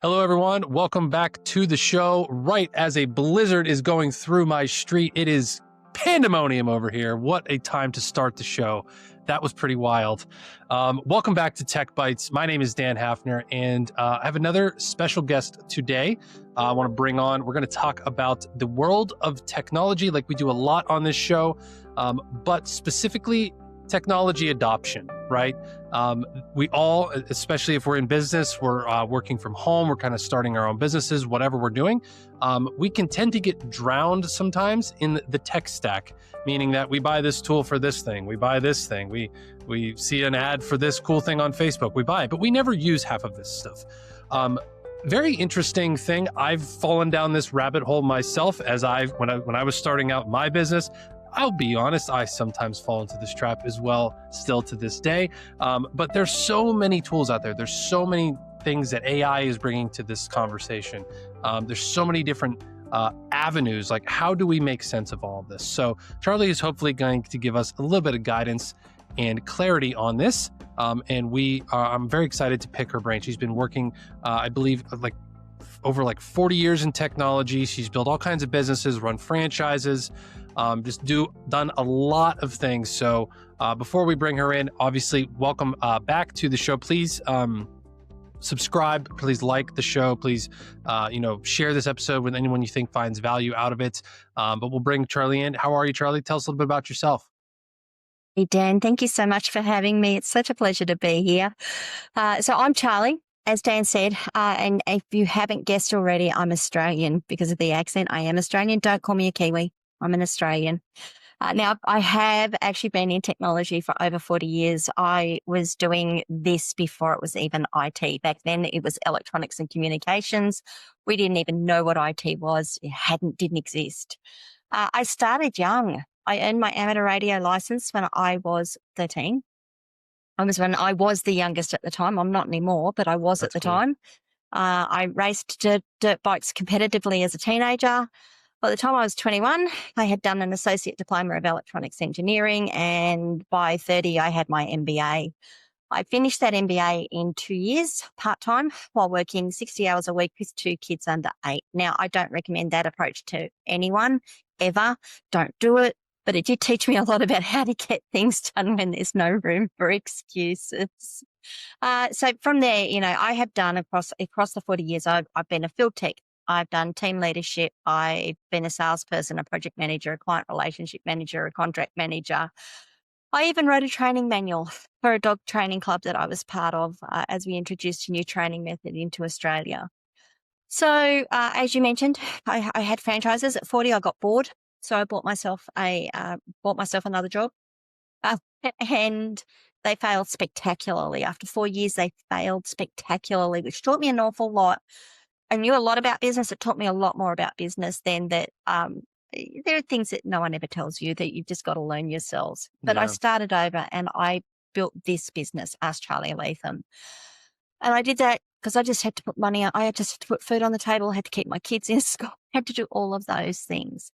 Hello, everyone. Welcome back to the show. Right as a blizzard is going through my street, it is pandemonium over here. What a time to start the show. That was pretty wild. Welcome back to Tech Bites. My name is Dan Hafner, and I have another special guest today. I want to bring on, we're going to talk about the world of technology, like we do a lot on this show, but specifically technology adoption, right? We all, especially if we're in business, we're working from home, we're kind of starting our own businesses, whatever we're doing, we can tend to get drowned sometimes in the tech stack, meaning that we buy this tool for this thing, we buy this thing, we see an ad for this cool thing on Facebook, we buy it, but we never use half of this stuff. Very interesting thing. I've fallen down this rabbit hole myself when I was starting out my business. I'll be honest, I sometimes fall into this trap as well, still to this day. But there's so many tools out there. There's so many things that AI is bringing to this conversation. There's so many different avenues. Like, how do we make sense of all of this? So Charly is hopefully going to give us a little bit of guidance and clarity on this. And I'm very excited to pick her brain. She's been working, I believe, over 40 years in technology. She's built all kinds of businesses, run franchises, done a lot of things. So before we bring her in, obviously, welcome back to the show. Please subscribe. Please like the show. Please, share this episode with anyone you think finds value out of it. But we'll bring Charly in. How are you, Charly? Tell us a little bit about yourself. Hey, Dan, thank you so much for having me. It's such a pleasure to be here. So I'm Charly, as Dan said, and if you haven't guessed already, I'm Australian because of the accent. I am Australian. Don't call me a Kiwi. I'm an Australian. Now, I have actually been in technology for over 40 years. I was doing this before it was even IT. Back then, it was electronics and communications. We didn't even know what IT was. It didn't exist. I started young. I earned my amateur radio license when I was 13. I was the youngest at the time. I'm not anymore, but I was at the time. I raced dirt bikes competitively as a teenager. By the time I was 21, I had done an associate diploma of electronics engineering, and by 30, I had my MBA. I finished that MBA in 2 years, part-time, while working 60 hours a week with 2 kids under 8. Now, I don't recommend that approach to anyone, ever. Don't do it. But it did teach me a lot about how to get things done when there's no room for excuses. So from there, I have done across the 40 years, I've been a field tech. I've done team leadership. I've been a salesperson, a project manager, a client relationship manager, a contract manager. I even wrote a training manual for a dog training club that I was part of as we introduced a new training method into Australia. So as you mentioned, I had franchises. At 40, I got bored. So I bought myself another job, and they failed spectacularly. After 4 years, they failed spectacularly, which taught me an awful lot. I knew a lot about business. It taught me a lot more about business than that. There are things that no one ever tells you that you've just got to learn yourselves. But I started over and I built this business, Ask Charly Leetham. And I did that because I just had to put money out. I just had to put food on the table, had to keep my kids in school, had to do all of those things.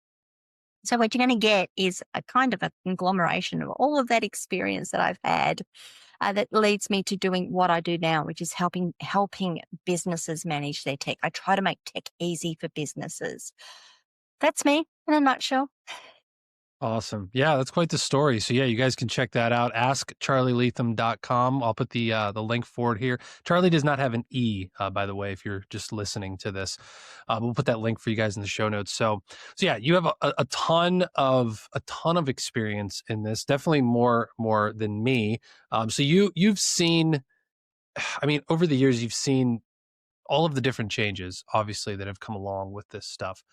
So what you're going to get is a kind of a conglomeration of all of that experience that I've had that leads me to doing what I do now, which is helping businesses manage their tech. I try to make tech easy for businesses. That's me in a nutshell. Awesome. Yeah, that's quite the story. So yeah, you guys can check that out. AskCharlyLeetham.com. I'll put the link forward here. Charly does not have an E, by the way, if you're just listening to this. We'll put that link for you guys in the show notes. So yeah, you have a ton of experience in this. Definitely more than me. So you've seen, I mean, over the years, you've seen all of the different changes, obviously, that have come along with this stuff.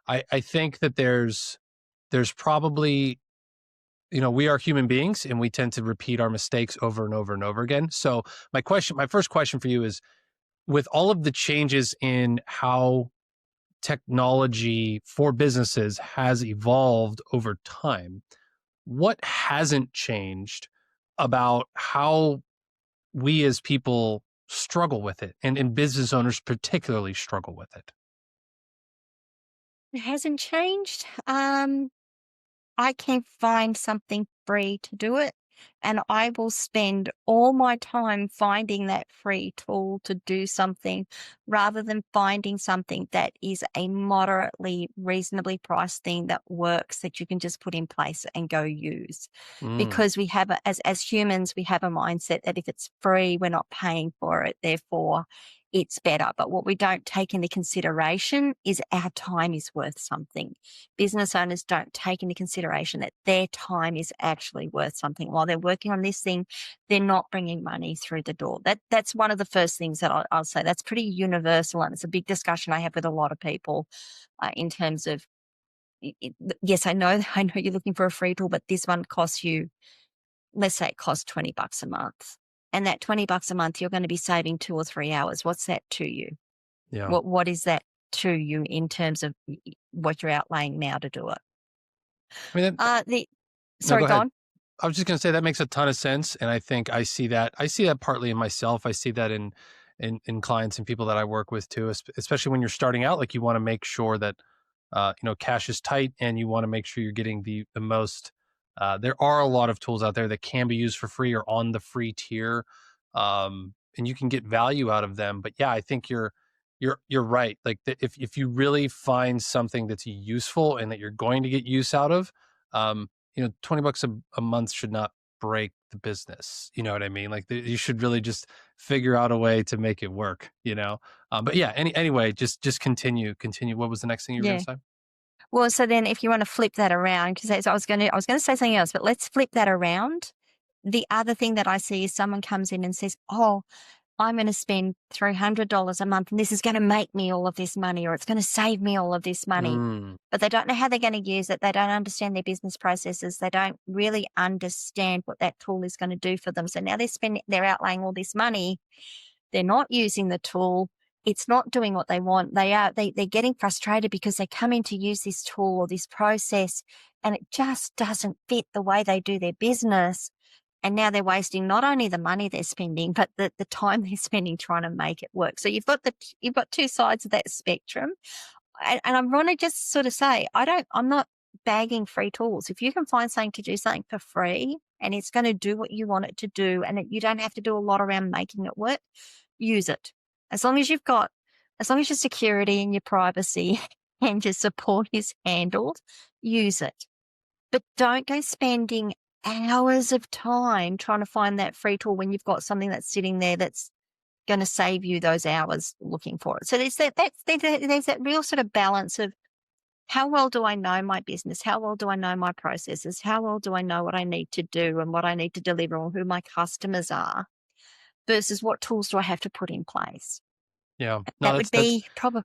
I think that there's probably, we are human beings and we tend to repeat our mistakes over and over and over again. So my first question for you is, with all of the changes in how technology for businesses has evolved over time, what hasn't changed about how we as people struggle with it, and business owners particularly struggle with it? It hasn't changed. I can find something free to do it. and I will spend all my time finding that free tool to do something rather than finding something that is a moderately reasonably priced thing that works that you can just put in place and go use. Because we have, as humans, we have a mindset that if it's free, we're not paying for it, therefore it's better. But what we don't take into consideration is our time is worth something. Business owners don't take into consideration that their time is actually worth something. While they're working on this thing, they're not bringing money through the door. That's one of the first things that I'll say. That's pretty universal, and it's a big discussion I have with a lot of people in terms of, yes, I know you're looking for a free tool, but this one costs you, let's say it costs $20 a month. And that $20 a month, you're going to be saving 2 or 3 hours. What's that to you? Yeah. What is that to you in terms of what you're outlaying now to do it? I mean, Sorry, go go ahead. on. I was just going to say that makes a ton of sense, and I think I see that partly in myself. I see that in clients and people that I work with too, especially when you're starting out. Like, you want to make sure that cash is tight, and you want to make sure you're getting the most. There are a lot of tools out there that can be used for free or on the free tier, and you can get value out of them. But yeah, I think you're right. Like, if you really find something that's useful and that you're going to get use out of, $20 a month should not break the business. You know what I mean? Like, you should really just figure out a way to make it work. But yeah. Anyway, just continue. What was the next thing you were going to say? Well, so then if you want to flip that around, because I was going to say something else, but let's flip that around. The other thing that I see is someone comes in and says, "Oh, I'm going to spend $300 a month and this is going to make me all of this money, or it's going to save me all of this money." But they don't know how they're going to use it. They don't understand their business processes. They don't really understand what that tool is going to do for them. So now they're outlaying all this money. They're not using the tool. It's not doing what they want. They're getting frustrated because they come in to use this tool or this process and it just doesn't fit the way they do their business. And now they're wasting not only the money they're spending, but the time they're spending trying to make it work. So you've got two sides of that spectrum. And I want to just sort of say, I'm not bagging free tools. If you can find something to do something for free and it's going to do what you want it to do, and you don't have to do a lot around making it work, use it. As long as your security and your privacy and your support is handled, use it. But don't go spending hours of time trying to find that free tool when you've got something that's sitting there that's going to save you those hours looking for it. So there's that real sort of balance of, how well do I know my business? How well do I know my processes? How well do I know what I need to do and what I need to deliver and who my customers are, versus what tools do I have to put in place? Yeah, no, That would be probably.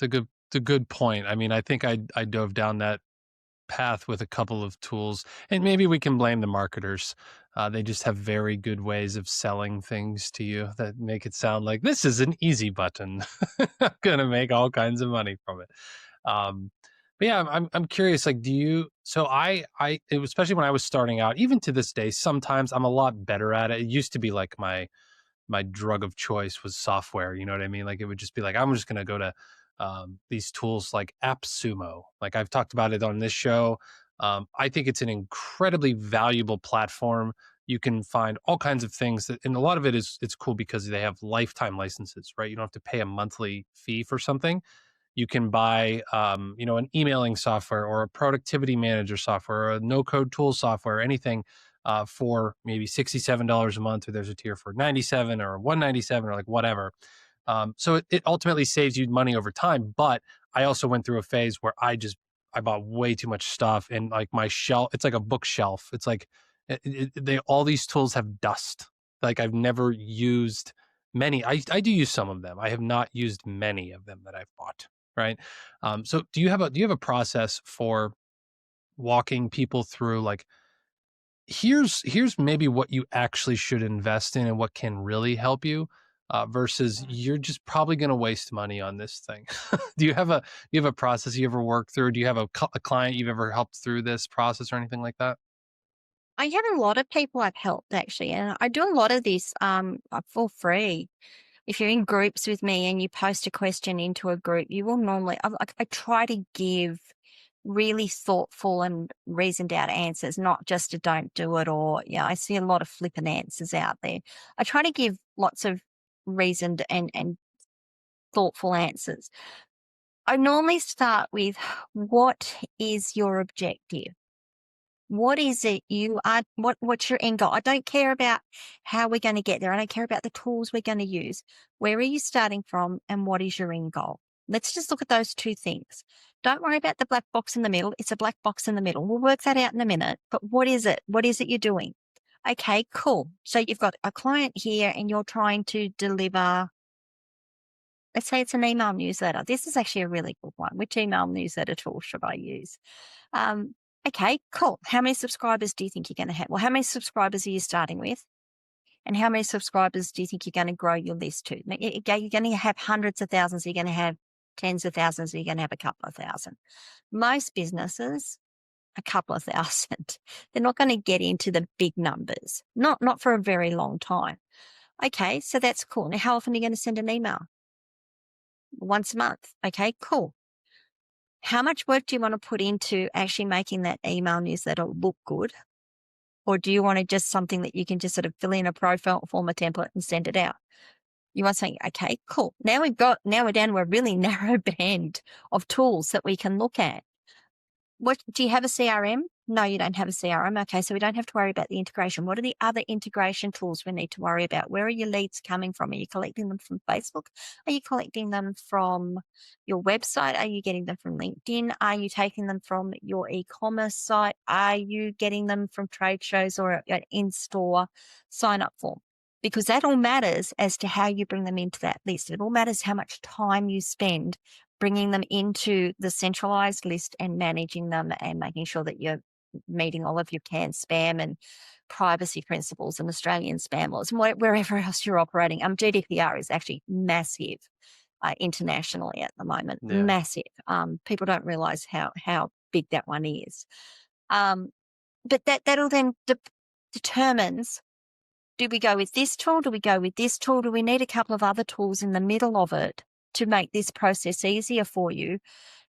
it's a good point. I mean, I think I dove down that path with a couple of tools, and maybe we can blame the marketers. They just have very good ways of selling things to you that make it sound like this is an easy button. I'm gonna make all kinds of money from it. But yeah, I'm curious. Like, do you? So especially when I was starting out, even to this day, sometimes I'm a lot better at it. It used to be like my drug of choice was software. You know what I mean? Like, it would just be like, I'm just gonna go to these tools like AppSumo. Like, I've talked about it on this show. I think it's an incredibly valuable platform. You can find all kinds of things and a lot of it's cool because they have lifetime licenses, right? You don't have to pay a monthly fee for something. You can buy, an emailing software or a productivity manager software or a no-code tool software, anything for maybe $67 a month, or there's a tier for $97 or $197 or like whatever. So it ultimately saves you money over time. But I also went through a phase where I bought way too much stuff, and like my shelf, it's like a bookshelf. It's like all these tools have dust. Like, I've never used many. I do use some of them. I have not used many of them that I've bought. Right. So do you have a process for walking people through, like, here's maybe what you actually should invest in and what can really help you, versus you're just probably going to waste money on this thing? Do you have a process you ever work through? Do you have a client you've ever helped through this process or anything like that? I have a lot of people I've helped, actually, and I do a lot of this for free. If you're in groups with me and you post a question into a group, you will normally, I try to give really thoughtful and reasoned out answers, not just a don't do it, or, I see a lot of flippant answers out there. I try to give lots of reasoned and thoughtful answers. I normally start with, what is your objective? What is it you are, what's your end goal? I don't care about how we're going to get there. I don't care about the tools we're going to use. Where are you starting from, and what is your end goal? Let's just look at those two things. Don't worry about the black box in the middle. It's a black box in the middle. We'll work that out in a minute. But what is it? What is it you're doing? Okay, cool. So you've got a client here and you're trying to deliver, let's say it's an email newsletter. This is actually a really good one. Which email newsletter tool should I use? Okay, cool. How many subscribers do you think you're going to have? Well, how many subscribers are you starting with? And how many subscribers do you think you're going to grow your list to? You're going to have hundreds of thousands. You're going to have tens of thousands. You're going to have a couple of thousand. Most businesses, a couple of thousand. They're not going to get into the big numbers, not for a very long time. Okay, so that's cool. Now, how often are you going to send an email? Once a month. Okay, cool. How much work do you want to put into actually making that email newsletter look good? Or do you want to just something that you can just sort of fill in a profile form, a template, and send it out? You want something, okay, cool. Now we're down to a really narrow band of tools that we can look at. Do you have a CRM? No, you don't have a CRM. Okay, so we don't have to worry about the integration. What are the other integration tools we need to worry about? Where are your leads coming from? Are you collecting them from Facebook? Are you collecting them from your website? Are you getting them from LinkedIn? Are you taking them from your e-commerce site? Are you getting them from trade shows or an in-store sign-up form? Because that all matters as to how you bring them into that list. It all matters how much time you spend bringing them into the centralized list and managing them and making sure that you're meeting all of your canned spam and privacy principles and Australian spam laws and wherever else you're operating. GDPR is actually massive internationally at the moment, massive. People don't realize how big that one is. But that'll then determines, do we go with this tool? Do we go with this tool? Do we need a couple of other tools in the middle of it to make this process easier for you?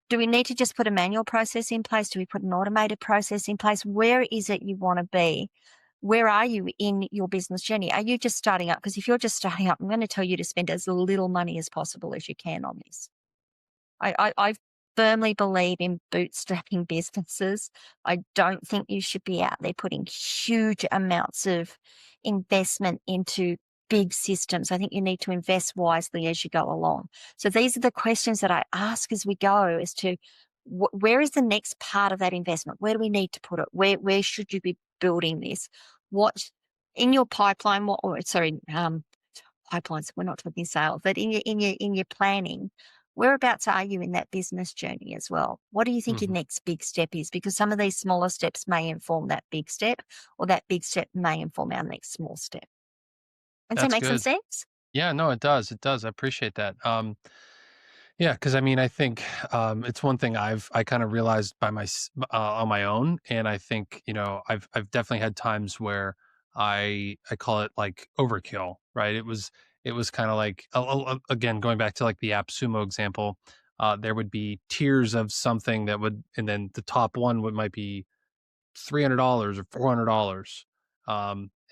Do we need to just put a manual process in place? Do we put an automated process in place? Where is it you want to be? Where are you in your business journey? Are you just starting up? Because if you're just starting up, I'm going to tell you to spend as little money as possible as you can on this. I firmly believe in bootstrapping businesses. I don't think you should be out there putting huge amounts of investment into big systems. I think you need to invest wisely as you go along. So these are the questions that I ask as we go as to where is the next part of that investment? Where do we need to put it? Where should you be building this? What in your pipeline? Pipelines. We're not talking sales, but in your planning, whereabouts are you in that business journey as well? What do you think your next big step is? Because some of these smaller steps may inform that big step, or that big step may inform our next small step. Does that make some sense? Yeah, no, it does. It does. I appreciate that. Yeah, because I mean, I think it's one thing I kind of realized on my own, and I think I've definitely had times where I call it like overkill, right? It was kind of like again going back to like the AppSumo example. There would be tiers of something that would, and then the top one might be $300 or $400.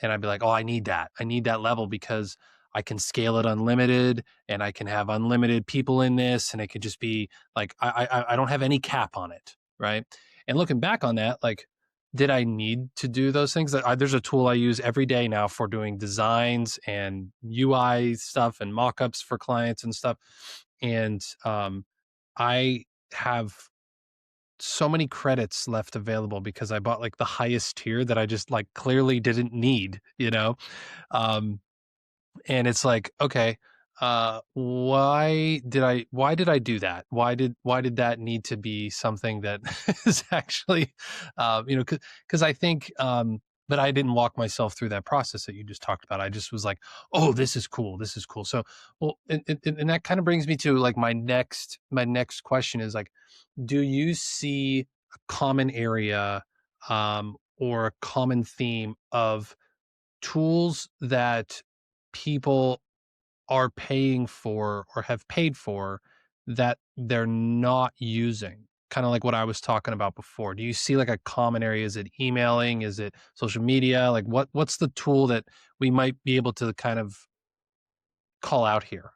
And I'd be like, oh, I need that level because I can scale it unlimited and I can have unlimited people in this. And it could just be like, I don't have any cap on it. Right. And looking back on that, like, did I need to do those things? There's a tool I use every day now for doing designs and UI stuff and mockups for clients and stuff. And I have so many credits left available because I bought like the highest tier that I just like clearly didn't need. Um, and it's like, okay, why did I do that? Why did that need to be something that is actually, cause I think, but I didn't walk myself through that process that you just talked about. I just was like, oh, this is cool. This is cool. So, well, and that kind of brings me to like my next question is like, do you see a common area, or a common theme of tools that people are paying for or have paid for that they're not using? kind of like what I was talking about before? Do you see like a common area? Is it emailing? Is it social media? Like what's the tool that we might be able to kind of call out here?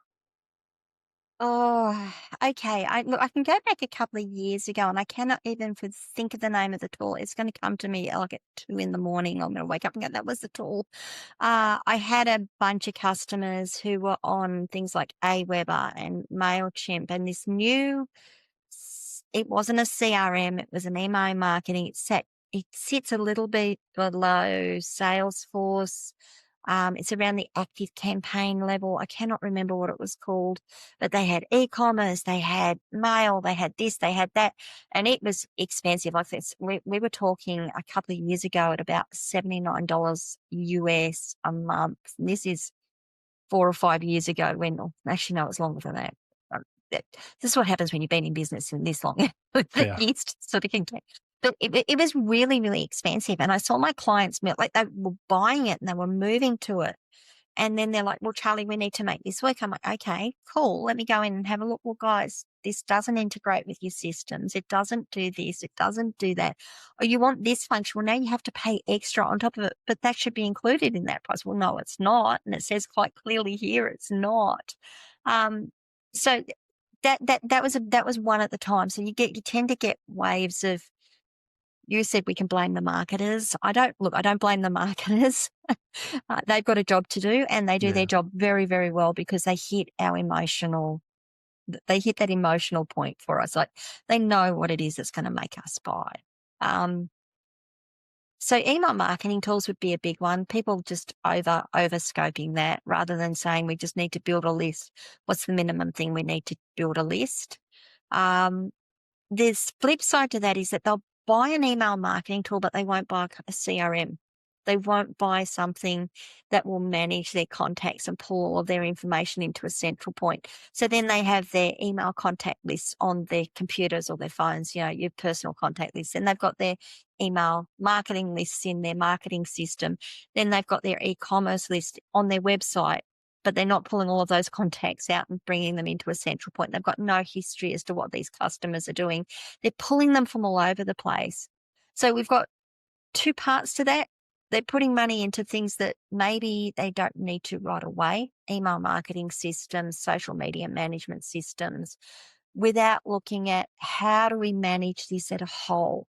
Oh, okay. Look, I can go back a couple of years ago, and I cannot even think of the name of the tool. It's going to come to me like at 2 in the morning. I'm going to wake up and go, "That was the tool." I had a bunch of customers who were on things like Aweber and Mailchimp, and this new. It wasn't a CRM. It was an email marketing. It sits a little bit below Salesforce. It's around the active campaign level. I cannot remember what it was called, but they had e-commerce, they had mail, they had this, they had that, and it was expensive. Like this, we were talking a couple of years ago at about $79 US a month. And this is 4 or 5 years ago. When actually no, it's longer than that. This is what happens when you've been in business in this long. The Yeah. years sort of can get. But it was really, really expensive. And I saw my clients like they were buying it and they were moving to it. And then they're like, "Well, Charlie, we need to make this work." I'm like, "Okay, cool. Let me go in and have a look." "Well, guys, this doesn't integrate with your systems. It doesn't do this. It doesn't do that. Oh, you want this function? Well, now you have to pay extra on top of it, but that should be included in that price." "Well, no, it's not." And it says quite clearly here, it's not. Um, so that was one at the time. So you tend to get waves of. You said we can blame the marketers. I don't blame the marketers. They've got a job to do, and they do their Yeah. job very, very well because they hit that emotional point for us. Like they know what it is that's going to make us buy. Um, so email marketing tools would be a big one. People just over scoping that rather than saying we just need to build a list. What's the minimum thing we need to build a list? Um, There's flip side to that is that they'll buy an email marketing tool, but they won't buy a CRM. They won't buy something that will manage their contacts and pull all of their information into a central point. So then they have their email contact lists on their computers or their phones, your personal contact lists. And they've got their email marketing lists in their marketing system. Then they've got their e-commerce list on their website, but they're not pulling all of those contacts out and bringing them into a central point. They've got no history as to what these customers are doing. They're pulling them from all over the place. So we've got two parts to that. They're putting money into things that maybe they don't need to right away, email marketing systems, social media management systems, without looking at how do we manage this at a whole.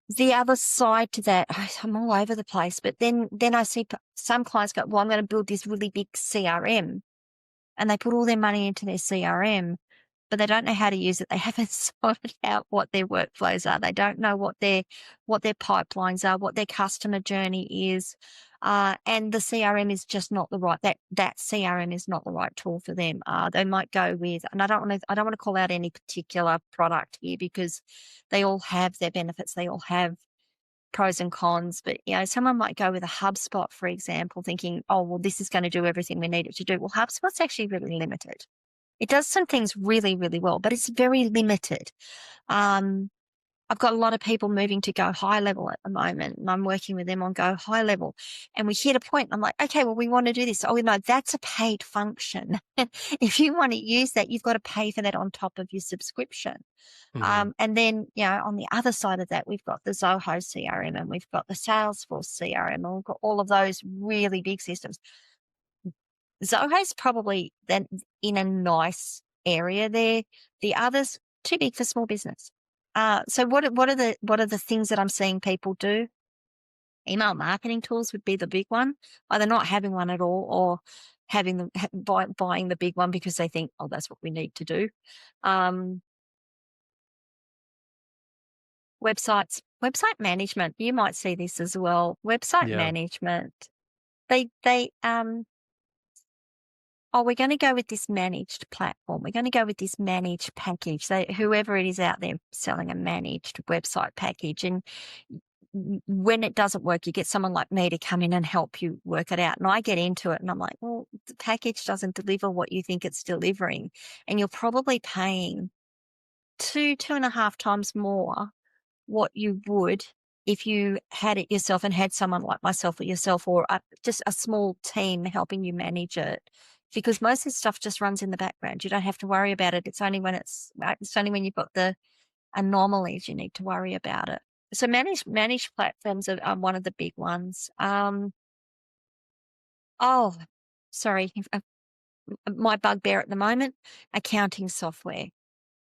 The other side to that, I'm all over the place, but then I see some clients go, "Well, I'm going to build this really big CRM," and they put all their money into their CRM, but they don't know how to use it. They haven't sorted out what their workflows are. They don't know what their pipelines are, what their customer journey is, and the CRM is just not the right. That CRM is not the right tool for them. They might go with, and I don't want to call out any particular product here because they all have their benefits. They all have pros and cons, but someone might go with a HubSpot, for example, thinking, "Oh, well, this is going to do everything we need it to do." Well, HubSpot's actually really limited. It does some things really, really well, but it's very limited. I've got a lot of people moving to Go High Level at the moment, and I'm working with them on Go High Level. And we hit a point, and I'm like, "Okay, well, we want to do this." "Oh, no, that's a paid function. If you want to use that, you've got to pay for that on top of your subscription." Mhm. And then, on the other side of that, we've got the Zoho CRM and we've got the Salesforce CRM, and we've got all of those really big systems. Zoho's probably then in a nice area there. The others too big for small business. So what are the things that I'm seeing people do? Email marketing tools would be the big one. Either not having one at all or having them buying the big one because they think, "Oh, that's what we need to do." Um, website management. You might see this as well. Website Yeah. management. They "Oh, we're going to go with this managed platform. We're going to go with this managed package." So whoever it is out there selling a managed website package, and when it doesn't work, you get someone like me to come in and help you work it out. And I get into it and I'm like, "Well, the package doesn't deliver what you think it's delivering. And you're probably paying 2.5 times more what you would if you had it yourself and had someone like myself or yourself or just a small team helping you manage it because most of this stuff just runs in the background. You don't have to worry about it. It's only when you've got the anomalies you need to worry about it. So managed platforms are one of the big ones. Oh, sorry, my bugbear at the moment, accounting software.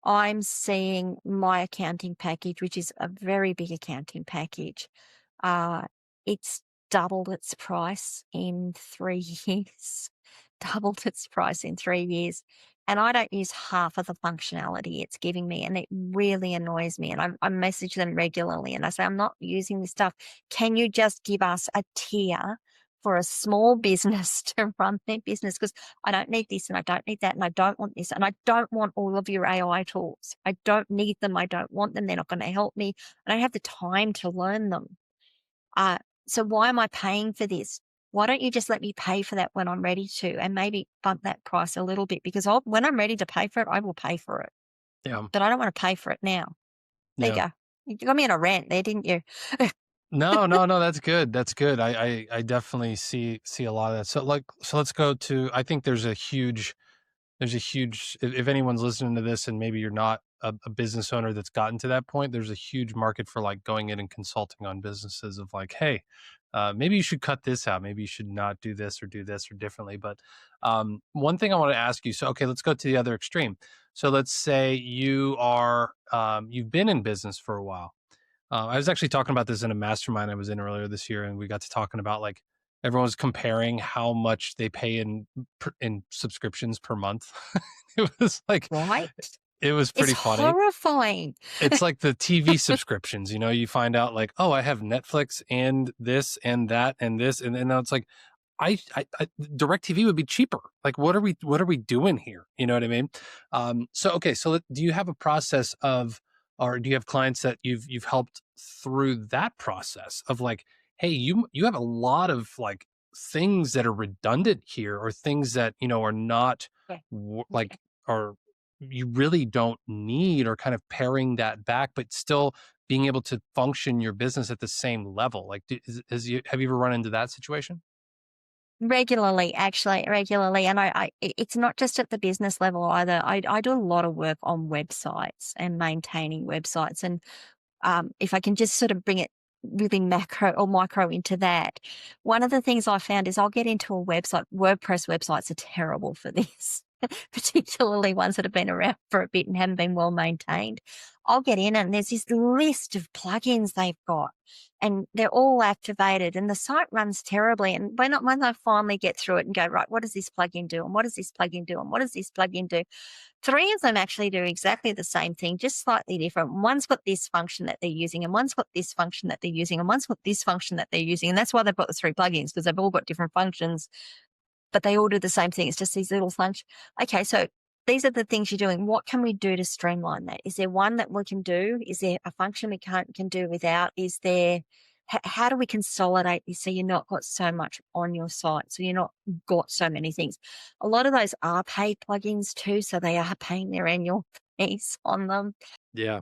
I'm seeing my accounting package, which is a very big accounting package. It's doubled its price in 3 years. Doubled its price in 3 years. And I don't use half of the functionality it's giving me. And it really annoys me. And I message them regularly and I say, I'm not using this stuff. Can you just give us a tier for a small business to run their business? Because I don't need this and I don't need that and I don't want this and I don't want all of your AI tools. I don't need them. I don't want them. They're not going to help me. I don't have the time to learn them. So why am I paying for this? Why don't you just let me pay for that when I'm ready to, and maybe bump that price a little bit, because when I'm ready to pay for it, I will pay for it. Yeah. But I don't want to pay for it now. There you Yeah. go. You got me on a rant there, didn't you? No, that's good. That's good. I definitely see a lot of that. So let's go to, I think there's a huge, if anyone's listening to this and maybe you're not a business owner that's gotten to that point, there's a huge market for like going in and consulting on businesses of like, hey, maybe you should cut this out. Maybe you should not do this or do this or differently. But one thing I want to ask you, so, okay, let's go to the other extreme. So let's say you are, you've been in business for a while. I was actually talking about this in a mastermind I was in earlier this year, and we got to talking about like everyone was comparing how much they pay in subscriptions per month. It was like, Right? it was It's pretty funny. horrifying. It's like the TV subscriptions, you find out like, oh, I have Netflix and this and that and this, and now it's like, I DirecTV would be cheaper. Like, what are we doing here? You know what I mean? So okay, so do you have a process of, or do you have clients that you've helped through that process of like, hey, you have a lot of like things that are redundant here, or things that are not Yeah. like, or you really don't need, or kind of paring that back, but still being able to function your business at the same level. Like, have you ever run into that situation? Regularly, actually, regularly. And it's not just at the business level either. I do a lot of work on websites and maintaining websites. And if I can just sort of bring it really macro or micro into that, one of the things I found is I'll get into a website. WordPress websites are terrible for this, particularly ones that have been around for a bit and haven't been well maintained. I'll get in and there's this list of plugins they've got and they're all activated and the site runs terribly. And when I finally get through it and go, right, what does this plugin do? And what does this plugin do? And what does this plugin do? 3 of them actually do exactly the same thing, just slightly different. One's got this function that they're using, and one's got this function that they're using, and one's got this function that they're using. And that's why they've got the 3 plugins, because they've all got different functions, but they all do the same thing. It's just these little functions. Okay, so these are the things you're doing. What can we do to streamline that? Is there one that we can do? Is there a function we can do without? Is there, how do we consolidate this so you're not got so much on your site, so you're not got so many things? A lot of those are paid plugins too, so they are paying their annual fees on them. Yeah.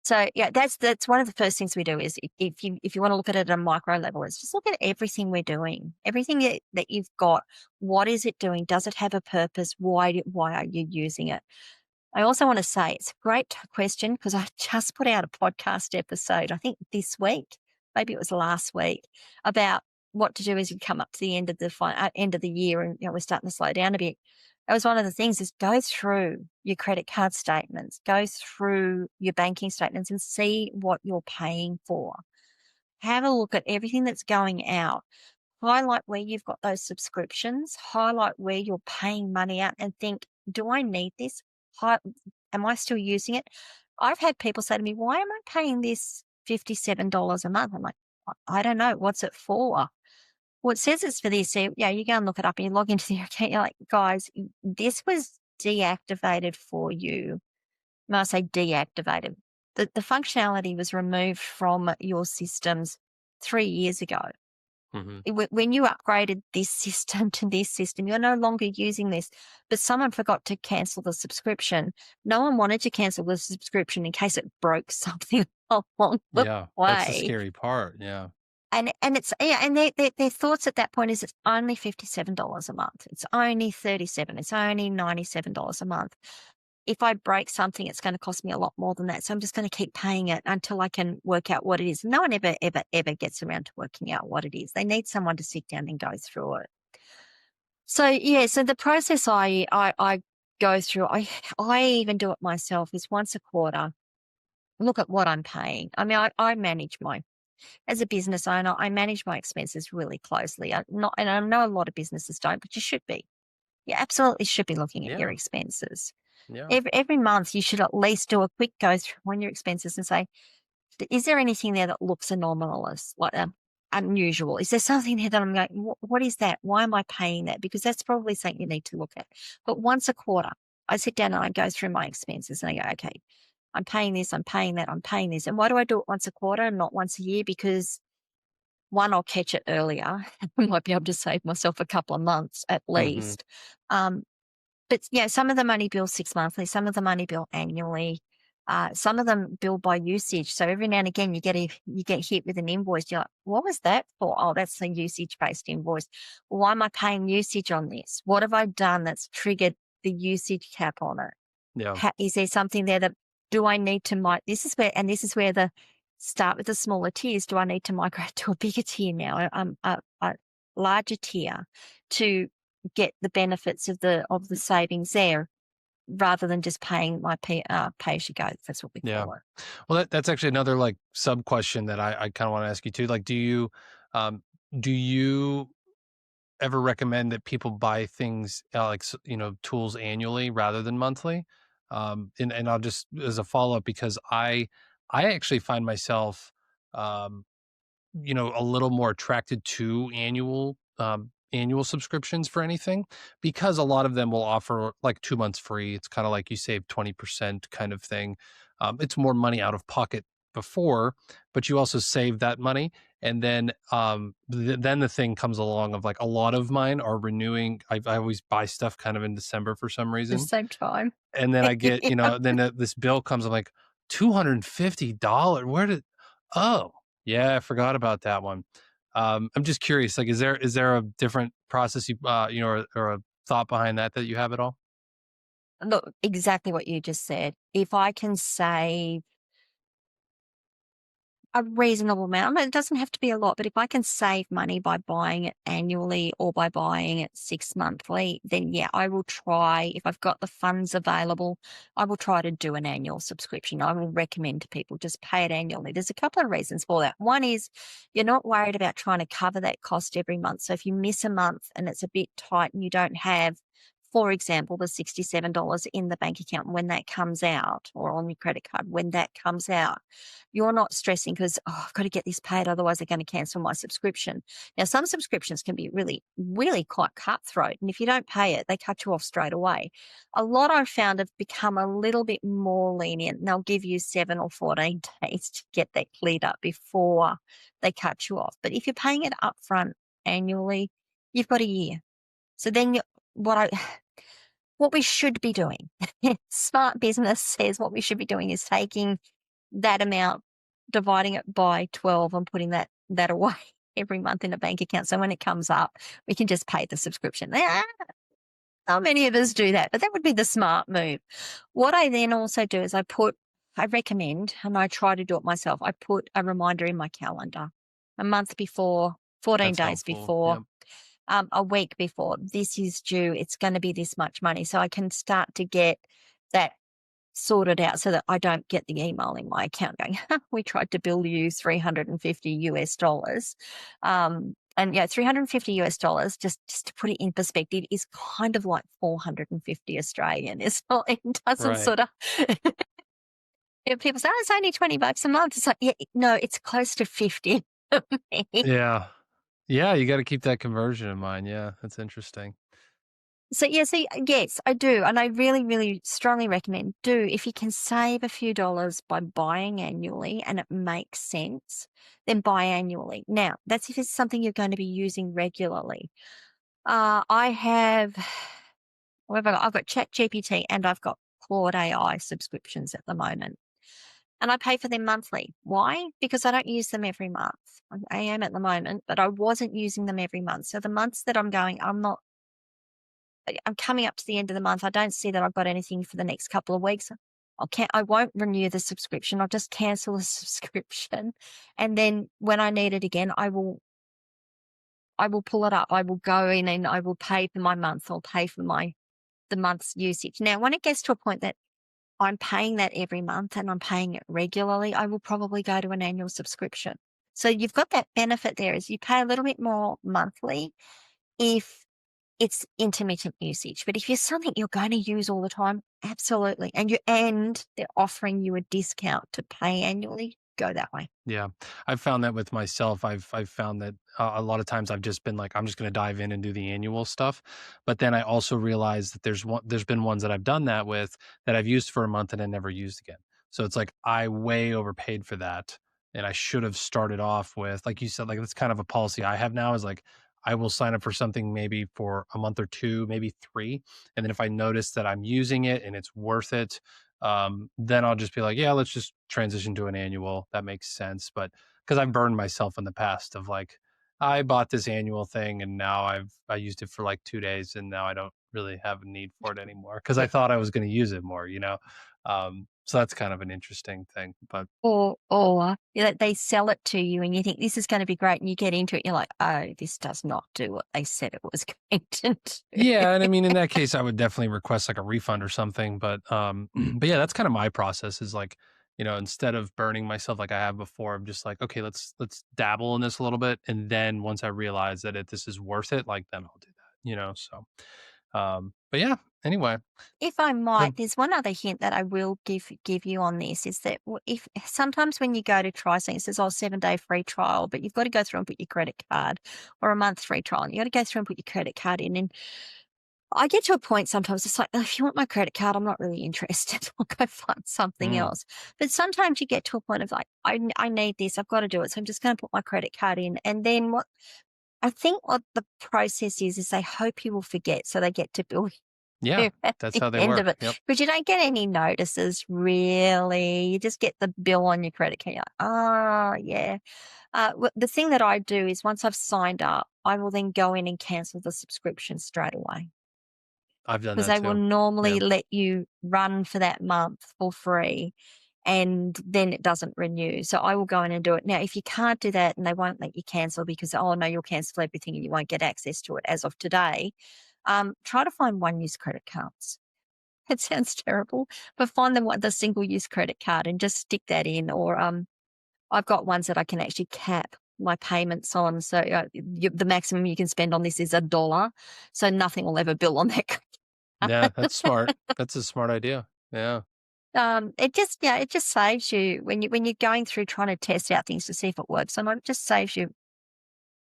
So yeah, that's one of the first things we do is if you want to look at it at a micro level, is just look at everything we're doing, everything that you've got. What is it doing? Does it have a purpose? Why are you using it? I also want to say it's a great question because I just put out a podcast episode, I think this week, maybe it was last week, about what to do as you come up to the end of the year and we're starting to slow down a bit. That was one of the things, is go through your credit card statements, go through your banking statements and see what you're paying for. Have a look at everything that's going out. Highlight where you've got those subscriptions, highlight where you're paying money out and think, do I need this? Am I still using it? I've had people say to me, why am I paying this $57 a month? I'm like, I don't know. What's it for? Well, it says it's for this. So, yeah, you go and look it up and you log into the account. You're like, guys, this was deactivated for you. When I say deactivated, the functionality was removed from your systems 3 years ago. Mm-hmm. When you upgraded this system to this system, you're no longer using this, but someone forgot to cancel the subscription. No one wanted to cancel the subscription in case it broke something along the Yeah, way. that's the scary part. Yeah. And it's, yeah, and their thoughts at that point is it's only $57 a month. It's only 37. It's only $97 a month. If I break something, it's going to cost me a lot more than that. So I'm just going to keep paying it until I can work out what it is. No one ever gets around to working out what it is. They need someone to sit down and go through it. So yeah, so the process I go through, I even do it myself, is once a quarter, look at what I'm paying. I mean, I manage as a business owner, I manage my expenses really closely. And I know a lot of businesses don't, but you should be. You absolutely should be looking at your Yeah. expenses. Yeah. Every month, you should at least do a quick go through on your expenses and say, is there anything there that looks anomalous, like unusual? Is there something there that I'm going, what is that? Why am I paying that? Because that's probably something you need to look at. But once a quarter, I sit down and I go through my expenses and I go, okay, I'm paying this, I'm paying that, I'm paying this. And why do I do it once a quarter and not once a year? Because one, I'll catch it earlier. I might be able to save myself a couple of months at least. But yeah, some of the money bill 6 monthly, some of the money bill annually, some of them bill by usage. So every now and again, you get hit with an invoice. You're like, what was that for? Oh, that's a usage based invoice. Why am I paying usage on this? What have I done that's triggered the usage cap on it? Yeah. Is there something there that do I need to this is where the start with the smaller tiers. Do I need to migrate to a bigger tier now, a larger tier, to get the benefits of the savings there, rather than just paying my pay as you go? That's what we Yeah. call it. Well, that's actually another like sub question that I kind of want to ask you too. Like, um, do you ever recommend that people buy things like, tools annually rather than monthly? And I'll just, as a follow up, because I actually find myself, um, a little more attracted to annual subscriptions for anything, because a lot of them will offer like 2 months free. It's kind of like you save 20% kind of thing. It's more money out of pocket before, but you also save that money. And then then the thing comes along of like, a lot of mine are renewing. I always buy stuff kind of in December for some The reason, same time. and then I get, Yeah. this bill comes. I'm like, $250. Where did? Oh, yeah, I forgot about that one. I'm just curious. Like, is there a different process or a thought behind that you have at all? Look, exactly what you just said. If I can save a reasonable amount, I mean, it doesn't have to be a lot, but if I can save money by buying it annually or by buying it 6 monthly, then yeah, I will try. If I've got the funds available, I will try to do an annual subscription. I will recommend to people just pay it annually. There's a couple of reasons for that. One is you're not worried about trying to cover that cost every month. So if you miss a month and it's a bit tight and you don't have, for example, the $67 in the bank account when that comes out, or on your credit card when that comes out, you're not stressing because, I've got to get this paid, otherwise they're going to cancel my subscription. Now, some subscriptions can be really, really quite cutthroat. And if you don't pay it, they cut you off straight away. A lot I've found have become a little bit more lenient. And they'll give you 7 or 14 days to get that cleared up before they cut you off. But if you're paying it upfront annually, you've got a year. So then what we should be doing, smart business says what we should be doing is taking that amount, dividing it by 12 and putting that away every month in a bank account. So when it comes up, we can just pay the subscription. How many of us do that? But that would be the smart move. What I then also do is I recommend, and I try to do it myself, I put a reminder in my calendar a month before, 14 That's days helpful. before, Yep. a week before, this is due, it's going to be this much money. So I can start to get that sorted out so that I don't get the email in my account going, we tried to bill you $350. And yeah, $350, just to put it in perspective, is kind of like 450 Australian. It's not, it doesn't Right. sort of, people say, it's only $20 a month. It's like, yeah, no, it's close to 50 for me. Yeah. Yeah. You got to keep that conversion in mind. Yeah. That's interesting. So yes, I do. And I really, really strongly recommend if you can save a few dollars by buying annually and it makes sense, then buy annually. Now, that's if it's something you're going to be using regularly. I have, I've got ChatGPT and I've got Claude AI subscriptions at the moment. and I pay for them monthly. Why? Because I don't use them every month. I am at the moment, but I wasn't using them every month. So the months that I'm going, I'm coming up to the end of the month. I don't see that I've got anything for the next couple of weeks. I won't renew the subscription. I'll just cancel the subscription. And then when I need it again, I will pull it up. I will go in and I will pay for my month. I'll pay for the month's usage. Now, when it gets to a point that I'm paying that every month and I'm paying it regularly, I will probably go to an annual subscription. So you've got that benefit there is you pay a little bit more monthly if it's intermittent usage. But if you're something you're going to use all the time, absolutely. And they're offering you a discount to pay annually, go that way. Yeah, I've found that with myself. I've found that a lot of times I've just been like, I'm just going to dive in and do the annual stuff. But then I also realized that there's been ones that I've done that with that I've used for a month and then never used again. So it's like I way overpaid for that, and I should have started off with, like you said, like that's kind of a policy I have now is like I will sign up for something maybe for a month or two, maybe 3, and then if I notice that I'm using it and it's worth it, then I'll just be like, yeah, let's just transition to an annual. That makes sense. But because I've burned myself in the past of like, I bought this annual thing and now I used it for like 2 days and now I don't really have a need for it anymore because I thought I was going to use it more, you know? So that's kind of an interesting thing, but Or they sell it to you and you think this is going to be great and you get into it, you're like, oh, this does not do what they said it was going to do. yeah. And I mean, in that case, I would definitely request like a refund or something, but yeah, that's kind of my process is like, you know, instead of burning myself like I have before, I'm just like, okay, let's dabble in this a little bit. And then once I realize that this is worth it, like then I'll do that, you know? So, but yeah, anyway. If I Good. might, there's one other hint that I will give you on this is that if sometimes when you go to try something, it says, 7-day free trial, but you've got to go through and put your credit card or a month free trial. And you got to go through and put your credit card in. And I get to a point sometimes it's like, "Oh, if you want my credit card, I'm not really interested. I'll go find something else." But sometimes you get to a point of like, I need this. I've got to do it. So I'm just going to put my credit card in. And then what the process is they hope you will forget. So they get to bill Yeah, at that's the how they end work. of it. Yep. But you don't get any notices really. You just get the bill on your credit card. You're like, oh, yeah. The thing that I do is once I've signed up, I will then go in and cancel the subscription straight away. I've done Because that they will too. normally let you run for that month for free and then it doesn't renew. So I will go in and do it. Now, if you can't do that and they won't let you cancel because, oh, no, you'll cancel everything and you won't get access to it as of today, try to find one-use credit cards. It sounds terrible, but find the single-use credit card and just stick that in. Or I've got ones that I can actually cap my payments on. So the maximum you can spend on this is $1. So nothing will ever bill on that. Yeah, that's smart. That's a smart idea. Yeah. It just saves you when you're going through trying to test out things to see if it works. And it just saves you.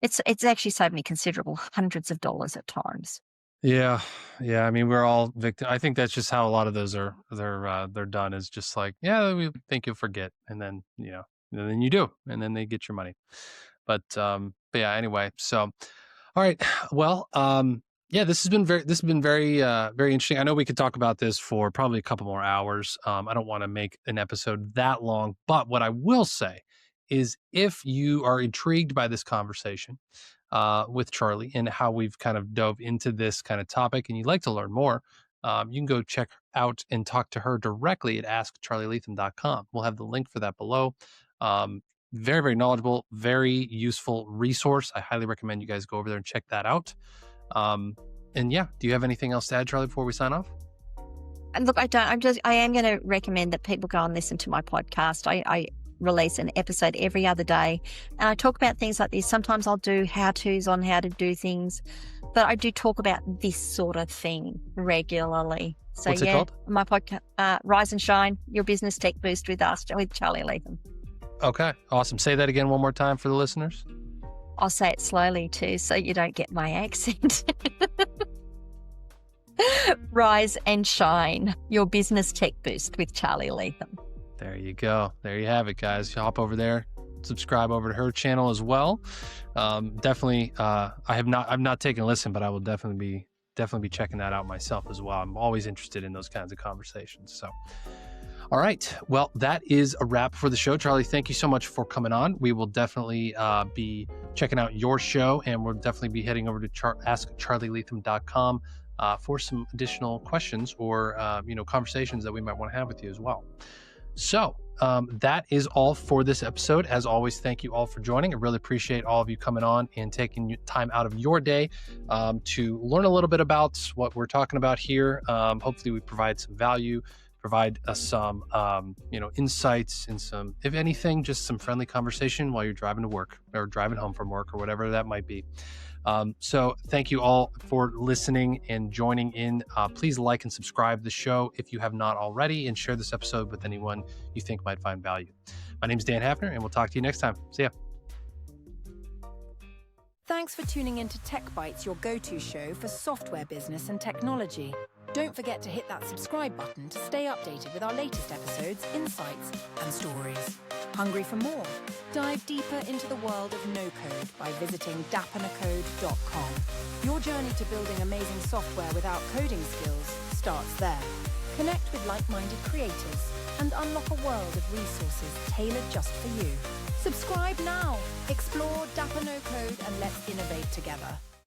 It's actually saved me considerable hundreds of dollars at times. Yeah. Yeah. I mean, we're all victim. I think that's just how a lot of those they're done is just like, yeah, we think you'll forget. And then, you know, and then you do, and then they get your money. But yeah, anyway. So, all right. Well, yeah, this has been very very interesting. I know we could talk about this for probably a couple more hours. I don't want to make an episode that long, but what I will say is if you are intrigued by this conversation with Charly and how we've kind of dove into this kind of topic and you'd like to learn more, you can go check out and talk to her directly at askcharlyleetham.com. We'll have the link for that below. Very, very knowledgeable, very useful resource. I highly recommend you guys go over there and check that out. And yeah, do you have anything else to add, Charly, before we sign off? And look, I am going to recommend that people go and listen to my podcast. I release an episode every other day and I talk about things like this. Sometimes I'll do how-tos on how to do things, but I do talk about this sort of thing regularly. So What's it called? My podcast, Rise and Shine, Your Business Tech Boost with Charly Leetham. Okay, awesome. Say that again one more time for the listeners. I'll say it slowly too, so you don't get my accent. Rise and Shine, Your Business Tech Boost with Charly Leetham. There you go. There you have it, guys. You hop over there, subscribe over to her channel as well. Definitely, I've not taken a listen, but I will definitely be checking that out myself as well. I'm always interested in those kinds of conversations. So, All right. Well, that is a wrap for the show. Charly, thank you so much for coming on. We will definitely be checking out your show, and we'll definitely be heading over to askcharlyleetham.com for some additional questions or conversations that we might want to have with you as well. So that is all for this episode. As always, thank you all for joining. I really appreciate all of you coming on and taking time out of your day to learn a little bit about what we're talking about here. Hopefully we provide some value, provide us some insights and some, if anything, just some friendly conversation while you're driving to work or driving home from work or whatever that might be. So thank you all for listening and joining in. Please like and subscribe the show if you have not already, and share this episode with anyone you think might find value. My name is Dan Hafner, and we'll talk to you next time. See ya. Thanks for tuning in to Tech Bites, your go-to show for software business and technology. Don't forget to hit that subscribe button to stay updated with our latest episodes, insights, and stories. Hungry for more? Dive deeper into the world of no-code by visiting dapanacode.com. Your journey to building amazing software without coding skills starts there. Connect with like-minded creators and unlock a world of resources tailored just for you. Subscribe now. Explore Dapa No Code and let's innovate together.